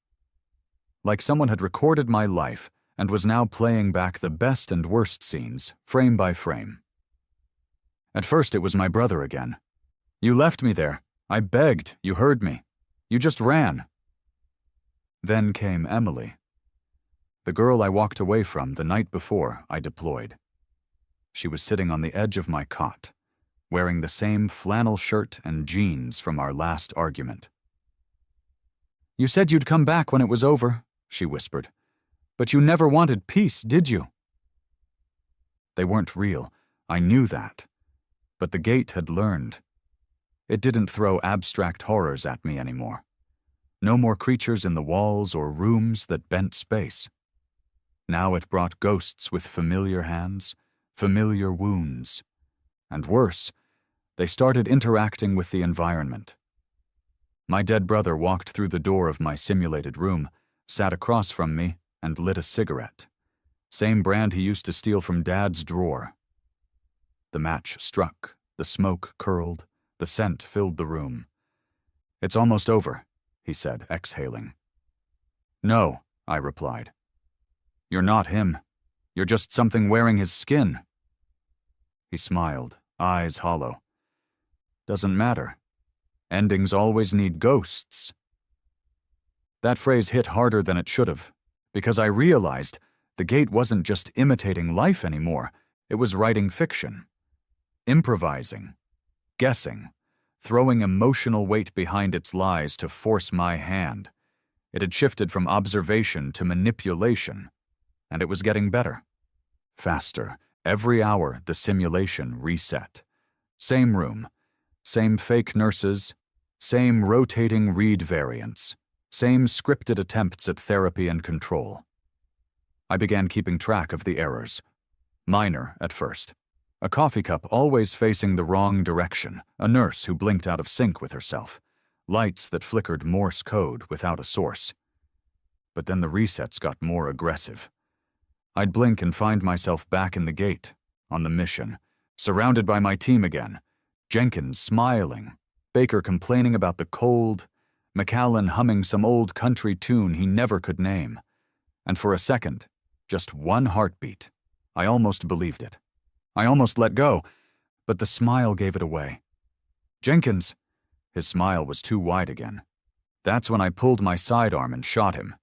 Like someone had recorded my life and was now playing back the best and worst scenes, frame by frame. At first it was my brother again. "You left me there. I begged. You heard me. You just ran." Then came Emily, the girl I walked away from the night before I deployed. She was sitting on the edge of my cot, wearing the same flannel shirt and jeans from our last argument. "You said you'd come back when it was over," she whispered. "But you never wanted peace, did you?" They weren't real. I knew that. But the gate had learned. It didn't throw abstract horrors at me anymore. No more creatures in the walls or rooms that bent space. Now it brought ghosts with familiar hands, familiar wounds. And worse, they started interacting with the environment. My dead brother walked through the door of my simulated room, sat across from me, and lit a cigarette. Same brand he used to steal from Dad's drawer. The match struck, the smoke curled, the scent filled the room. "It's almost over," he said, exhaling. "No," I replied. "You're not him. You're just something wearing his skin." He smiled, eyes hollow. "Doesn't matter. Endings always need ghosts." That phrase hit harder than it should have, because I realized the gate wasn't just imitating life anymore, it was writing fiction. Improvising, guessing, throwing emotional weight behind its lies to force my hand. It had shifted from observation to manipulation, and it was getting better. Faster. Every hour, the simulation reset. Same room, same fake nurses, same rotating read variants, same scripted attempts at therapy and control. I began keeping track of the errors. Minor at first. A coffee cup always facing the wrong direction, a nurse who blinked out of sync with herself, lights that flickered Morse code without a source. But then the resets got more aggressive. I'd blink and find myself back in the gate, on the mission, surrounded by my team again, Jenkins smiling, Baker complaining about the cold, McAllen humming some old country tune he never could name. And for a second, just one heartbeat, I almost believed it. I almost let go, but the smile gave it away. "Jenkins!" His smile was too wide again. That's when I pulled my sidearm and shot him.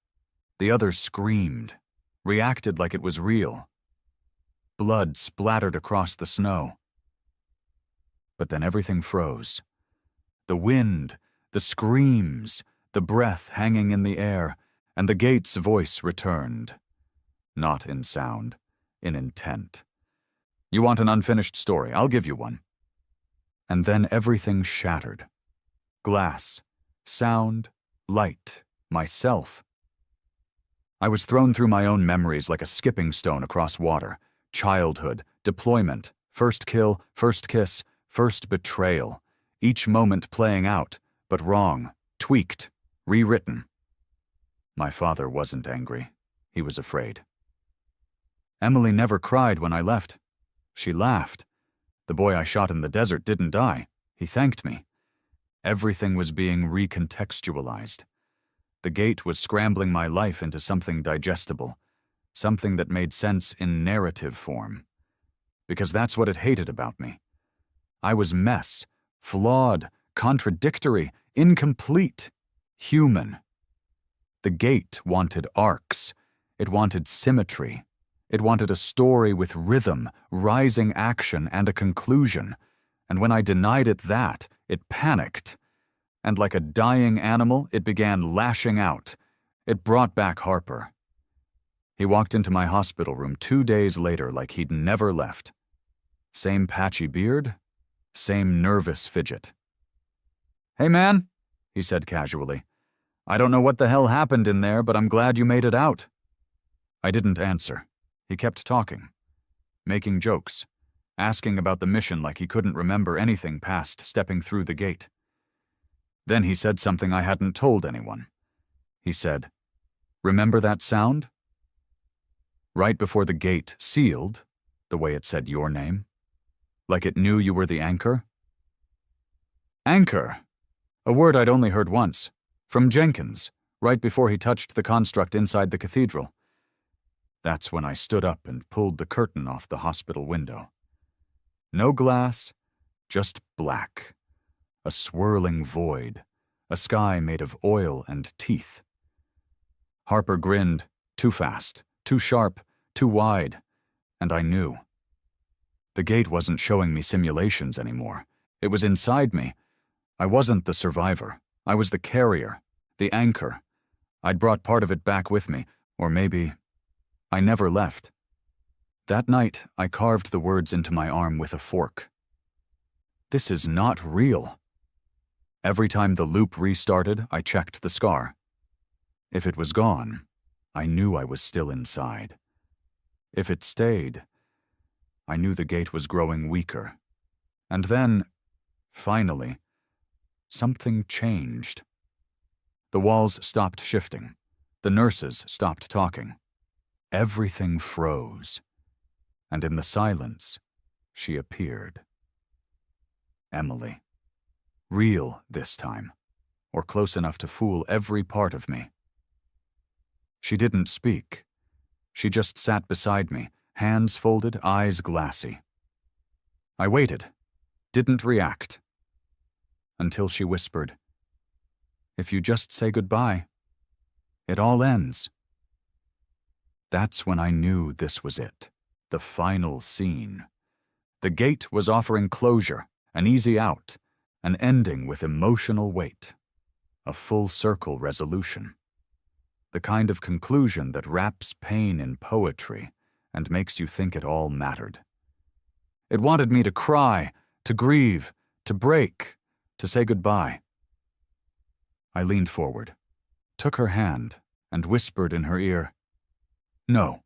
The others screamed, reacted like it was real. Blood splattered across the snow. But then everything froze. The wind, the screams, the breath hanging in the air, and the gate's voice returned. Not in sound, in intent. "You want an unfinished story? I'll give you one." And then everything shattered. Glass, sound, light, myself. I was thrown through my own memories like a skipping stone across water. Childhood, deployment, first kill, first kiss, first betrayal. Each moment playing out, but wrong, tweaked, rewritten. My father wasn't angry. He was afraid. Emily never cried when I left. She laughed. The boy I shot in the desert didn't die. He thanked me. Everything was being recontextualized. The gate was scrambling my life into something digestible, something that made sense in narrative form. Because that's what it hated about me. I was mess, flawed, contradictory, incomplete, human. The gate wanted arcs. It wanted symmetry. It wanted a story with rhythm, rising action, and a conclusion. And when I denied it that, it panicked. And like a dying animal, it began lashing out. It brought back Harper. He walked into my hospital room 2 days later like he'd never left. Same patchy beard, same nervous fidget. "Hey man," he said casually. "I don't know what the hell happened in there, but I'm glad you made it out." I didn't answer. He kept talking, making jokes, asking about the mission like he couldn't remember anything past stepping through the gate. Then he said something I hadn't told anyone. He said, "Remember that sound?" Right before the gate sealed, the way it said your name, like it knew you were the anchor. Anchor, a word I'd only heard once, from Jenkins, right before he touched the construct inside the cathedral. That's when I stood up and pulled the curtain off the hospital window. No glass, just black. A swirling void, a sky made of oil and teeth. Harper grinned, too fast, too sharp, too wide, and I knew. The gate wasn't showing me simulations anymore. It was inside me. I wasn't the survivor. I was the carrier, the anchor. I'd brought part of it back with me, or maybe I never left. That night, I carved the words into my arm with a fork. This is not real. Every time the loop restarted, I checked the scar. If it was gone, I knew I was still inside. If it stayed, I knew the gate was growing weaker. And then, finally, something changed. The walls stopped shifting. The nurses stopped talking. Everything froze. And in the silence, she appeared. Emily. Real this time, or close enough to fool every part of me. She didn't speak. She just sat beside me, hands folded, eyes glassy. I waited, didn't react, until she whispered, "If you just say goodbye, it all ends." That's when I knew this was it, the final scene. The gate was offering closure, an easy out, an ending with emotional weight, a full circle resolution. The kind of conclusion that wraps pain in poetry and makes you think it all mattered. It wanted me to cry, to grieve, to break, to say goodbye. I leaned forward, took her hand, and whispered in her ear, "No."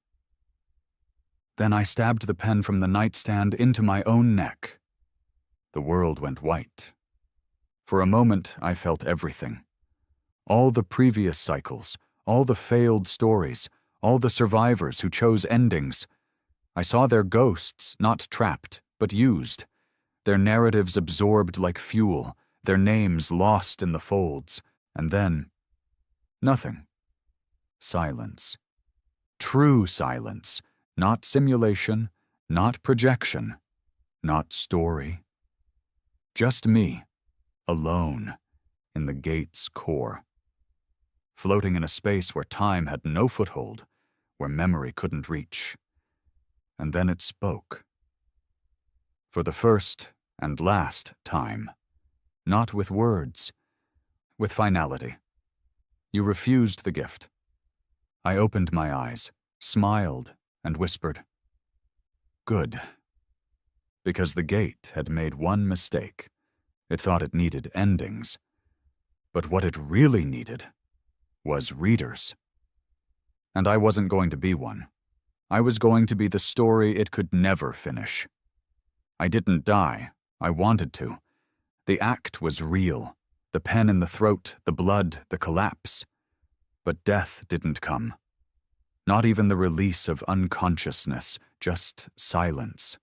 Then I stabbed the pen from the nightstand into my own neck. The world went white. For a moment, I felt everything. All the previous cycles, all the failed stories, all the survivors who chose endings. I saw their ghosts not trapped, but used, their narratives absorbed like fuel, their names lost in the folds, and then nothing. Silence. True silence, not simulation, not projection, not story. Just me, alone, in the gate's core. Floating in a space where time had no foothold, where memory couldn't reach. And then it spoke. For the first and last time, not with words, with finality. You refused the gift. I opened my eyes, smiled, and whispered, "Good." Because the gate had made one mistake. It thought it needed endings. But what it really needed was readers. And I wasn't going to be one. I was going to be the story it could never finish. I didn't die. I wanted to. The act was real. The pen in the throat, the blood, the collapse. But death didn't come. Not even the release of unconsciousness, just silence.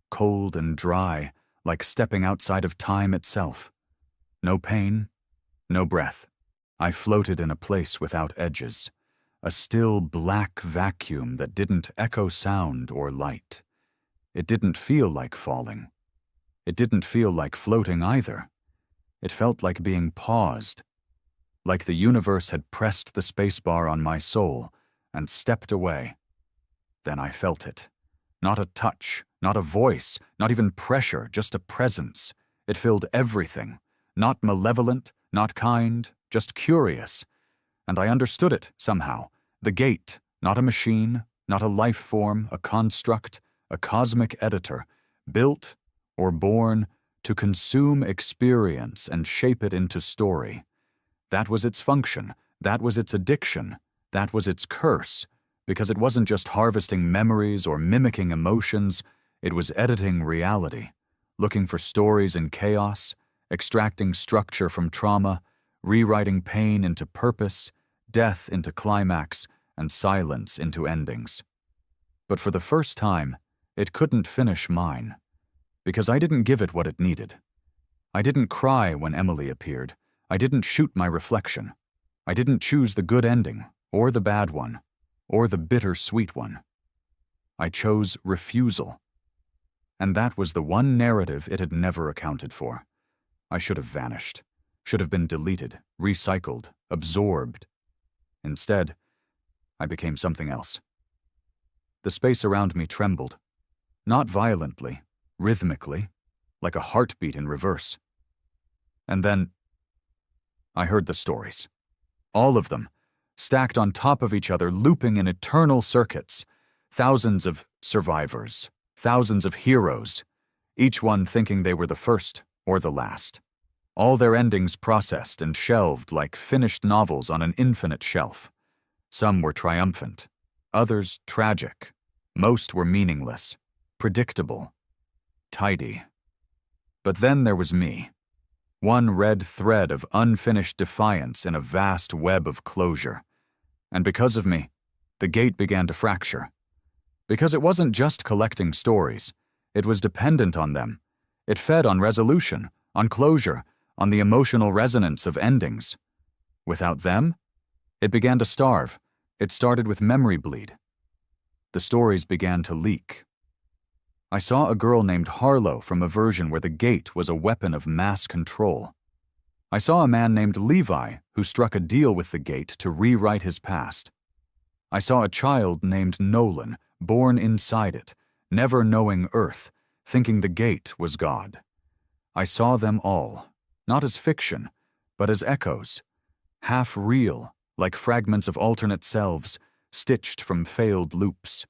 Cold and dry, like stepping outside of time itself. No pain, no breath. I floated in a place without edges. A still black vacuum that didn't echo sound or light. It didn't feel like falling. It didn't feel like floating either. It felt like being paused. Like the universe had pressed the spacebar on my soul and stepped away. Then I felt it. Not a touch, not a voice, not even pressure, just a presence. It filled everything. Not malevolent, not kind, just curious. And I understood it somehow. The gate, not a machine, not a life form, a construct, a cosmic editor, built or born to consume experience and shape it into story. That was its function. That was its addiction. That was its curse. Because it wasn't just harvesting memories or mimicking emotions, it was editing reality, looking for stories in chaos, extracting structure from trauma, rewriting pain into purpose, death into climax, and silence into endings. But for the first time, it couldn't finish mine, because I didn't give it what it needed. I didn't cry when Emily appeared. I didn't shoot my reflection. I didn't choose the good ending, or the bad one, or the bitter-sweet one. I chose refusal. And that was the one narrative it had never accounted for. I should have vanished, should have been deleted, recycled, absorbed. Instead, I became something else. The space around me trembled, not violently, rhythmically, like a heartbeat in reverse. And then I heard the stories. All of them, stacked on top of each other, looping in eternal circuits. Thousands of survivors, thousands of heroes, each one thinking they were the first or the last. All their endings processed and shelved like finished novels on an infinite shelf. Some were triumphant, others tragic. Most were meaningless, predictable, tidy. But then there was me. One red thread of unfinished defiance in a vast web of closure. And because of me, the gate began to fracture. Because it wasn't just collecting stories, it was dependent on them. It fed on resolution, on closure, on the emotional resonance of endings. Without them, it began to starve. It started with memory bleed. The stories began to leak. I saw a girl named Harlow from a version where the gate was a weapon of mass control. I saw a man named Levi who struck a deal with the gate to rewrite his past. I saw a child named Nolan, born inside it, never knowing Earth, thinking the gate was God. I saw them all, not as fiction, but as echoes, half real, like fragments of alternate selves, stitched from failed loops.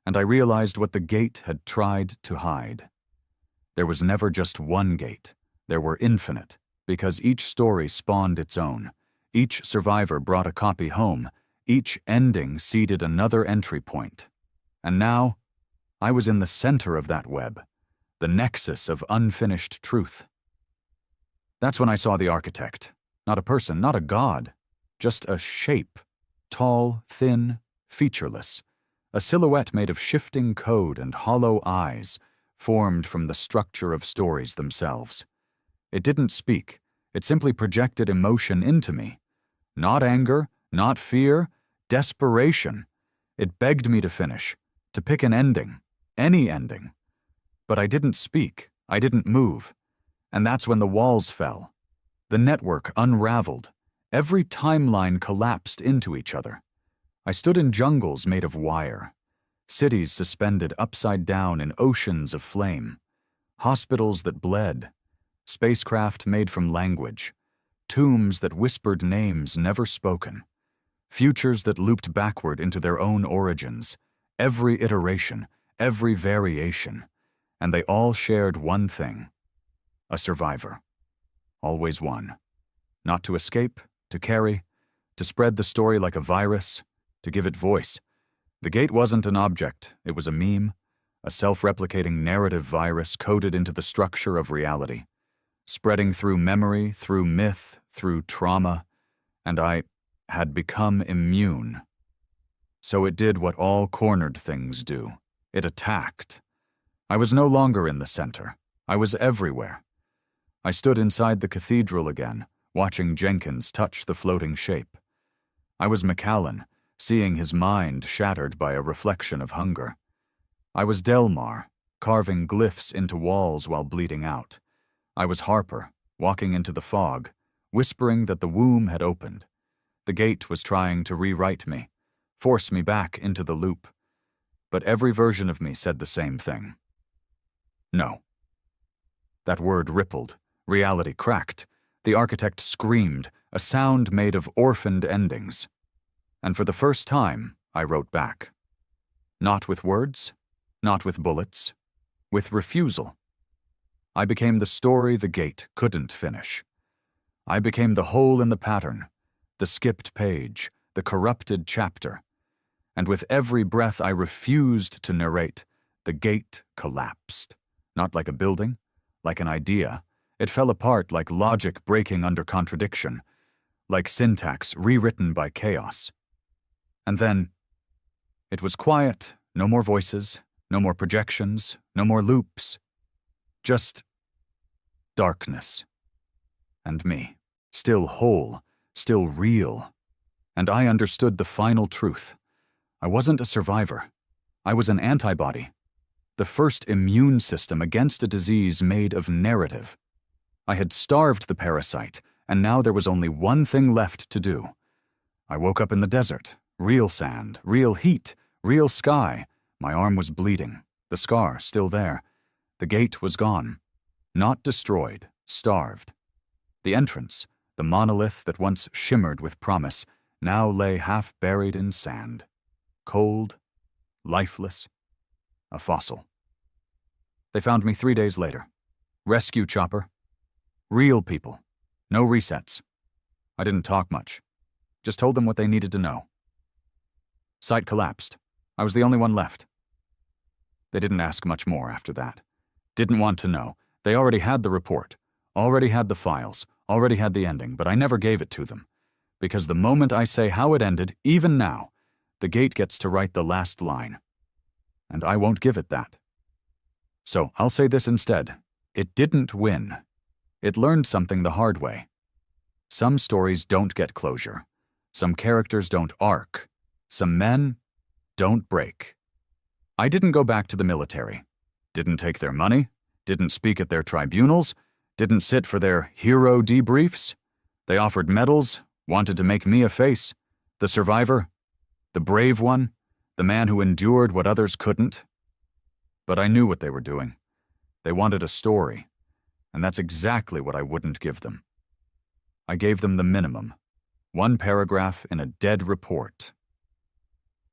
And I realized what the gate had tried to hide. There was never just one gate. There were infinite, because each story spawned its own. Each survivor brought a copy home. Each ending seeded another entry point. And now, I was in the center of that web, the nexus of unfinished truth. That's when I saw the architect. Not a person, not a god, just a shape, tall, thin, featureless, a silhouette made of shifting code and hollow eyes, formed from the structure of stories themselves. It didn't speak, it simply projected emotion into me. Not anger, not fear, desperation. It begged me to finish, to pick an ending, any ending. But I didn't speak, I didn't move. And that's when the walls fell. The network unraveled. Every timeline collapsed into each other. I stood in jungles made of wire, cities suspended upside down in oceans of flame, hospitals that bled, spacecraft made from language, tombs that whispered names never spoken, futures that looped backward into their own origins, every iteration, every variation, and they all shared one thing: a survivor. Always one. Not to escape, to carry, to spread the story like a virus, to give it voice. The gate wasn't an object, it was a meme, a self-replicating narrative virus coded into the structure of reality, spreading through memory, through myth, through trauma, and I had become immune. So it did what all cornered things do. It attacked. I was no longer in the center. I was everywhere. I stood inside the cathedral again, watching Jenkins touch the floating shape. I was Macallan, seeing his mind shattered by a reflection of hunger. I was Delmar, carving glyphs into walls while bleeding out. I was Harper, walking into the fog, whispering that the womb had opened. The gate was trying to rewrite me, force me back into the loop. But every version of me said the same thing. No. That word rippled. Reality cracked. The architect screamed, a sound made of orphaned endings. And for the first time, I wrote back. Not with words, not with bullets, with refusal. I became the story the gate couldn't finish. I became the hole in the pattern, the skipped page, the corrupted chapter. And with every breath I refused to narrate, the gate collapsed. Not like a building, like an idea. It fell apart like logic breaking under contradiction, like syntax rewritten by chaos. And then, it was quiet, no more voices, no more projections, no more loops. Just darkness. And me, still whole, still real. And I understood the final truth. I wasn't a survivor. I was an antibody. The first immune system against a disease made of narrative. I had starved the parasite, and now there was only one thing left to do. I woke up in the desert. Real sand, real heat, real sky. My arm was bleeding, the scar still there. The gate was gone. Not destroyed, starved. The entrance, the monolith that once shimmered with promise, now lay half buried in sand. Cold, lifeless, a fossil. They found me 3 days later. Rescue chopper. Real people. No resets. I didn't talk much. Just told them what they needed to know. Site collapsed. I was the only one left. They didn't ask much more after that. Didn't want to know. They already had the report, already had the files, already had the ending, but I never gave it to them. because the moment I say how it ended, even now, the gate gets to write the last line. And I won't give it that. So I'll say this instead. It didn't win. It learned something the hard way. Some stories don't get closure. Some characters don't arc. Some men don't break. I didn't go back to the military. Didn't take their money. Didn't speak at their tribunals. Didn't sit for their hero debriefs. They offered medals, wanted to make me a face. The survivor. The brave one. The man who endured what others couldn't. But I knew what they were doing. They wanted a story, and that's exactly what I wouldn't give them. I gave them the minimum. 1 paragraph in a dead report.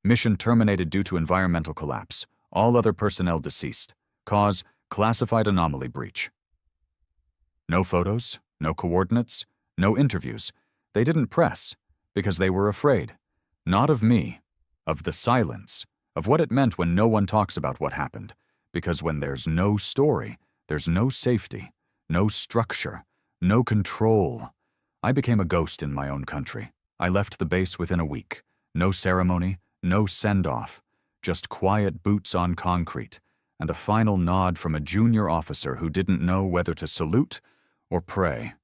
Mission terminated due to environmental collapse. All other personnel deceased. Cause, classified anomaly breach. No photos, no coordinates, no interviews. They didn't press, because they were afraid. Not of me, of the silence, of what it meant when no one talks about what happened. Because when there's no story, there's no safety, no structure, no control. I became a ghost in my own country. I left the base within a week. No ceremony, no send-off, just quiet boots on concrete, and a final nod from a junior officer who didn't know whether to salute or pray.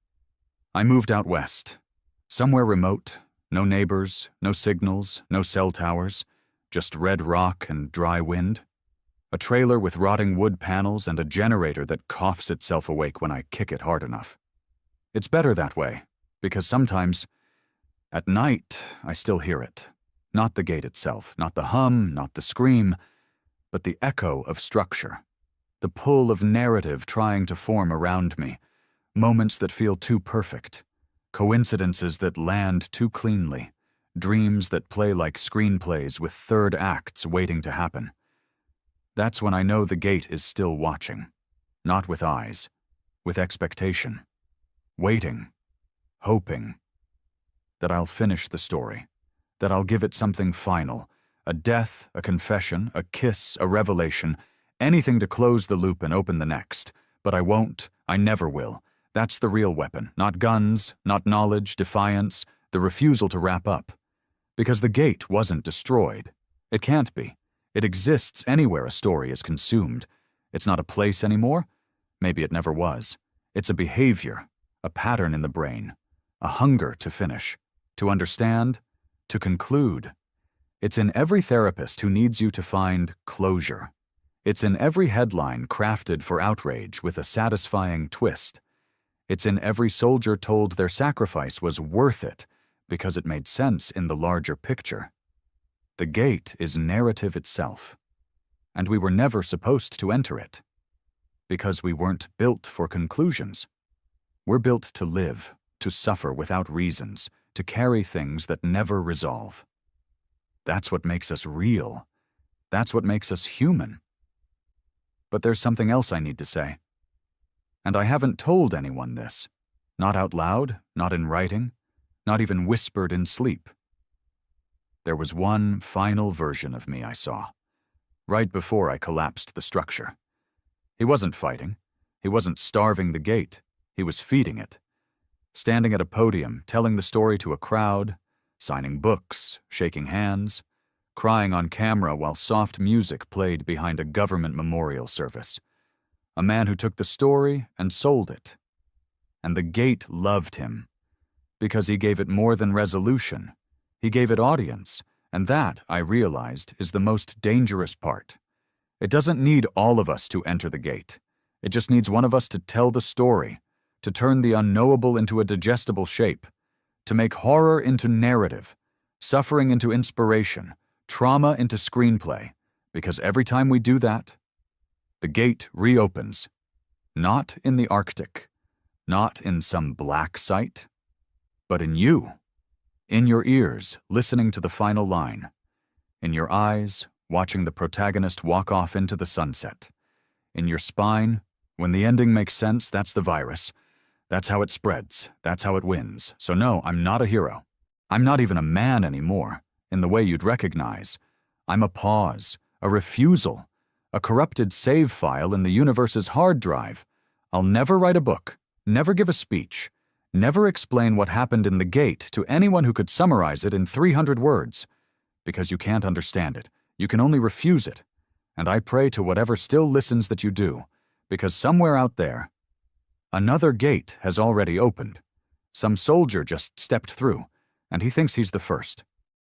I moved out west, somewhere remote, no neighbors, no signals, no cell towers, just red rock and dry wind. A trailer with rotting wood panels and a generator that coughs itself awake when I kick it hard enough. It's better that way, because sometimes, at night, I still hear it. Not the gate itself, not the hum, not the scream, but the echo of structure, the pull of narrative trying to form around me, moments that feel too perfect, coincidences that land too cleanly, dreams that play like screenplays with third acts waiting to happen. That's when I know the gate is still watching, not with eyes, with expectation, waiting, hoping, that I'll finish the story, that I'll give it something final, a death, a confession, a kiss, a revelation, anything to close the loop and open the next. But I won't, I never will. That's the real weapon, not guns, not knowledge, defiance, the refusal to wrap up. Because the gate wasn't destroyed. It can't be. It exists anywhere a story is consumed. It's not a place anymore. Maybe it never was. It's a behavior, a pattern in the brain, a hunger to finish, to understand, to conclude. It's in every therapist who needs you to find closure. It's in every headline crafted for outrage with a satisfying twist. It's in every soldier told their sacrifice was worth it because it made sense in the larger picture. The gate is narrative itself, and we were never supposed to enter it, because we weren't built for conclusions. We're built to live, to suffer without reasons, to carry things that never resolve. That's what makes us real. That's what makes us human. But there's something else I need to say. And I haven't told anyone this. Not out loud, not in writing, not even whispered in sleep. There was one final version of me I saw, right before I collapsed the structure. He wasn't fighting. He wasn't starving the gate. He was feeding it. Standing at a podium, telling the story to a crowd, signing books, shaking hands, crying on camera while soft music played behind a government memorial service. A man who took the story and sold it. And the gate loved him, because he gave it more than resolution. He gave it audience, and that, I realized, is the most dangerous part. It doesn't need all of us to enter the gate. It just needs one of us to tell the story, to turn the unknowable into a digestible shape, to make horror into narrative, suffering into inspiration, trauma into screenplay, because every time we do that, the gate reopens. Not in the Arctic, not in some black site, but in you. In your ears, listening to the final line. In your eyes, watching the protagonist walk off into the sunset. In your spine, when the ending makes sense, that's the virus. That's how it spreads. That's how it wins. So no, I'm not a hero. I'm not even a man anymore, in the way you'd recognize. I'm a pause, a refusal, a corrupted save file in the universe's hard drive. I'll never write a book, never give a speech, Never explain what happened in the gate to anyone who could summarize it in 300 words, because you can't understand it. You can only refuse it. And I pray to whatever still listens that you do, because somewhere out there, another gate has already opened. Some soldier just stepped through, and he thinks he's the first.